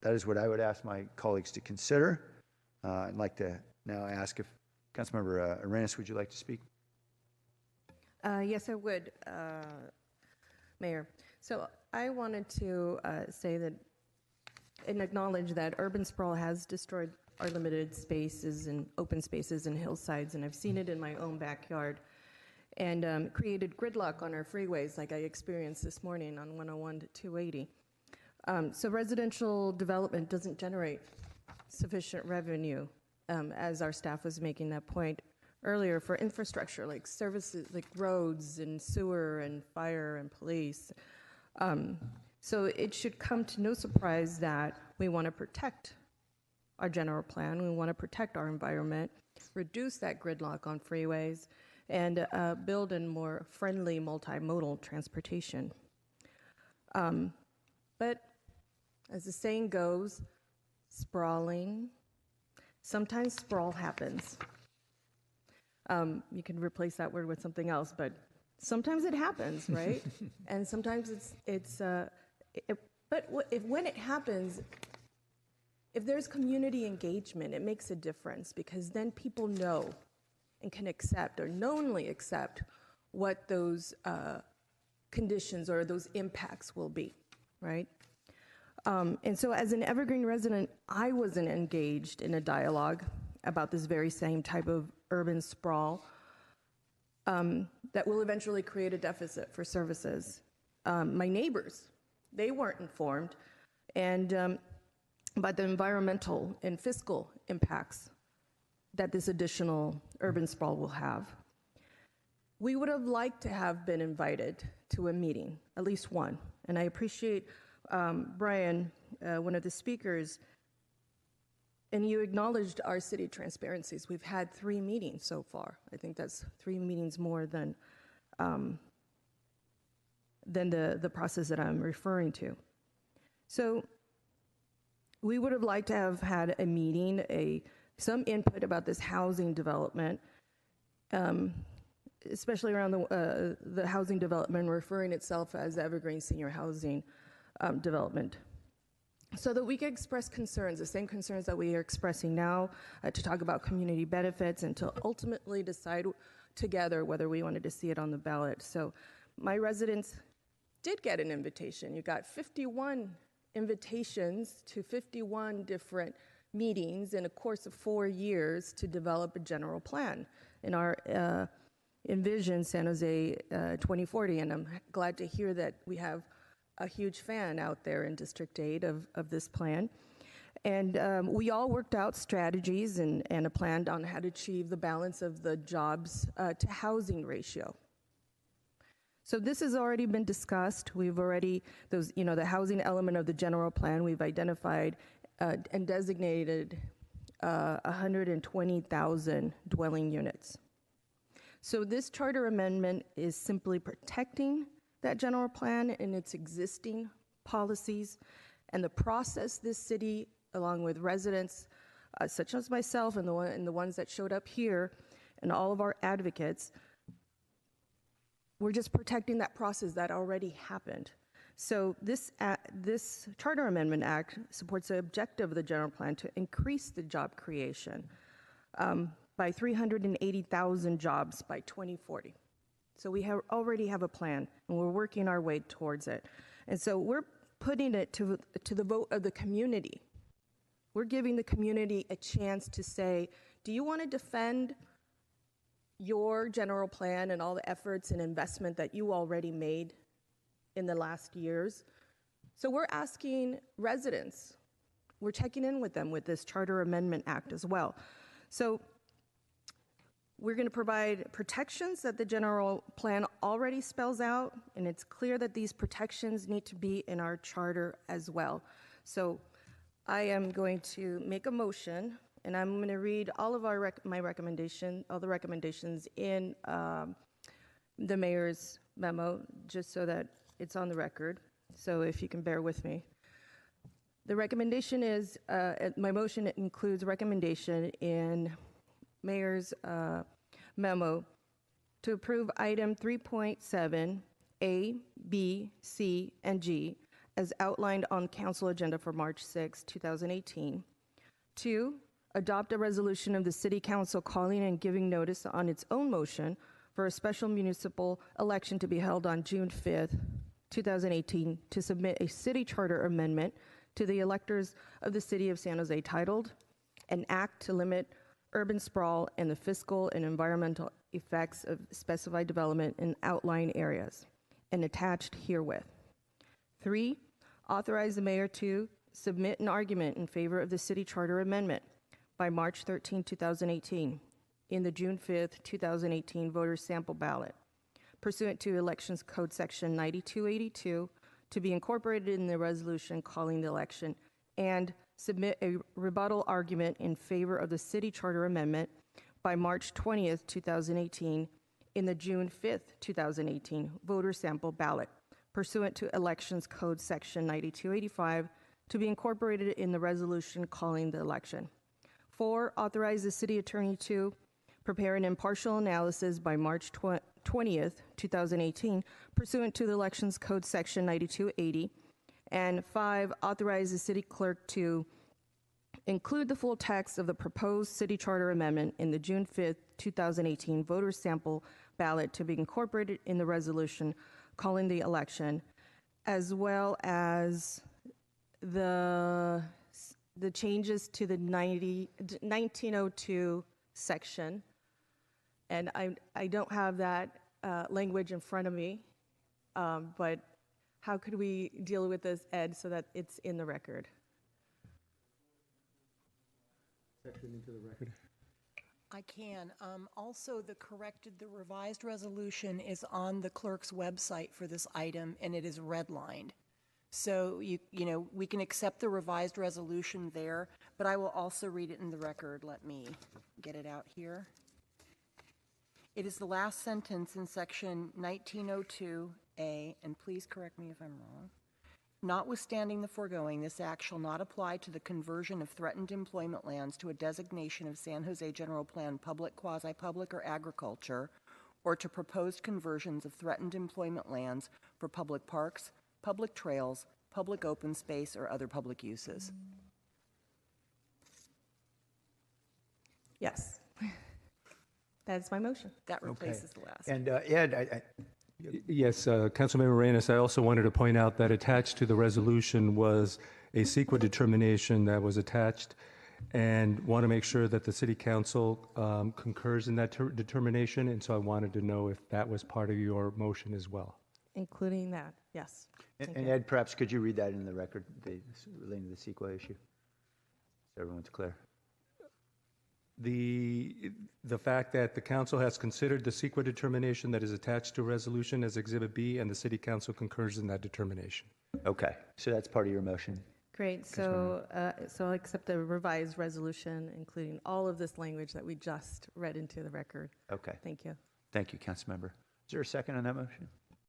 that is what I would ask my colleagues to consider. I'd like to now ask if Councilmember Arenas, would you like to speak? Yes, I would, Mayor. So I wanted to say that and acknowledge that urban sprawl has destroyed our limited spaces and open spaces and hillsides, and I've seen it in my own backyard, and created gridlock on our freeways like I experienced this morning on 101 to 280. So residential development doesn't generate sufficient revenue, as our staff was making that point earlier, for infrastructure like services like roads and sewer and fire and police. So it should come to no surprise that we want to protect our general plan, we want to protect our environment, reduce that gridlock on freeways, and build in more friendly multimodal transportation. But as the saying goes, sprawling, sometimes sprawl happens. You can replace that word with something else, but sometimes it happens, right? And sometimes when it happens, if there's community engagement, it makes a difference, because then people know and can accept or knowingly accept what those conditions or those impacts will be, right? And so as an Evergreen resident, I wasn't engaged in a dialogue about this very same type of urban sprawl that will eventually create a deficit for services. My neighbors, they weren't informed and about the environmental and fiscal impacts that this additional urban sprawl will have. We would have liked to have been invited to a meeting, at least one, and I appreciate Brian, one of the speakers, and you acknowledged our city transparencies. We've had 3 meetings so far. I think that's 3 meetings more than the process that I'm referring to. So we would have liked to have had a meeting, some input about this housing development, especially around the housing development referring itself as Evergreen Senior Housing Development, so that we could express concerns, the same concerns that we are expressing now, to talk about community benefits and to ultimately decide together whether we wanted to see it on the ballot. So my residents did get an invitation. You got 51 invitations to 51 different meetings in a course of 4 years to develop a general plan in our Envision San Jose 2040, and I'm glad to hear that we have a huge fan out there in District 8 of this plan. And we all worked out strategies and a plan on how to achieve the balance of the jobs to housing ratio. So this has already been discussed. We've already, the housing element of the general plan, we've identified and designated 120,000 dwelling units. So this charter amendment is simply protecting that general plan and its existing policies and the process this city, along with residents such as myself and the ones that showed up here and all of our advocates, we're just protecting that process that already happened. So this Charter Amendment Act supports the objective of the general plan to increase the job creation by 380,000 jobs by 2040. So we already have a plan, and we're working our way towards it. And so we're putting it to the vote of the community. We're giving the community a chance to say, do you want to defend your general plan and all the efforts and investment that you already made in the last years? So we're asking residents, we're checking in with them with this Charter Amendment Act as well. So we're going to provide protections that the general plan already spells out, and it's clear that these protections need to be in our charter as well. So I am going to make a motion, and I'm going to read all of all the recommendations in the mayor's memo, just so that it's on the record. So if you can bear with me. The recommendation is, my motion includes recommendation in mayor's memo to approve item 3.7 A, B, C, and G as outlined on council agenda for March 6, 2018. 2, adopt a resolution of the City Council calling and giving notice on its own motion for a special municipal election to be held on June 5th, 2018, to submit a city charter amendment to the electors of the City of San Jose titled, "An Act to Limit Urban Sprawl and the Fiscal and Environmental Effects of Specified Development in Outlying Areas," and attached herewith. 3, authorize the mayor to submit an argument in favor of the city charter amendment by March 13, 2018, in the June 5th, 2018 voter sample ballot, pursuant to Elections Code Section 9282, to be incorporated in the resolution calling the election, and submit a rebuttal argument in favor of the city charter amendment by March 20th, 2018, in the June 5th, 2018 voter sample ballot, pursuant to Elections Code Section 9285, to be incorporated in the resolution calling the election. 4, authorize the city attorney to prepare an impartial analysis by March 20th, 2018, pursuant to the Elections Code Section 9280. And 5, authorize the city clerk to include the full text of the proposed city charter amendment in the June 5th, 2018 voter sample ballot to be incorporated in the resolution calling the election, as well as the changes to the 1902 section. And I don't have that language in front of me, but how could we deal with this, Ed, so that it's in the record? Section into the record. I can. Also, the revised resolution is on the clerk's website for this item, and it is redlined. So, you know, we can accept the revised resolution there, but I will also read it in the record. Let me get it out here. It is the last sentence in section 1902A, and please correct me if I'm wrong. Notwithstanding the foregoing, this act shall not apply to the conversion of threatened employment lands to a designation of San Jose General Plan public, quasi-public, or agriculture, or to proposed conversions of threatened employment lands for public parks, public trails, public open space, or other public uses. Yes. That's my motion. That replaces the last. And Ed, Yes, Councilmember Arenas, I also wanted to point out that attached to the resolution was a CEQA determination that was attached, and want to make sure that the City Council concurs in that determination, and so I wanted to know if that was part of your motion as well. Including that, yes. and Ed, perhaps could you read that in the record, relating to the CEQA issue, so everyone's clear? The fact that the council has considered the CEQA determination that is attached to resolution as Exhibit B, and the City Council concurs in that determination. Okay, so that's part of your motion. Great, so I'll accept the revised resolution, including all of this language that we just read into the record. Okay. Thank you. Thank you, Councilmember. Is there a second on that motion?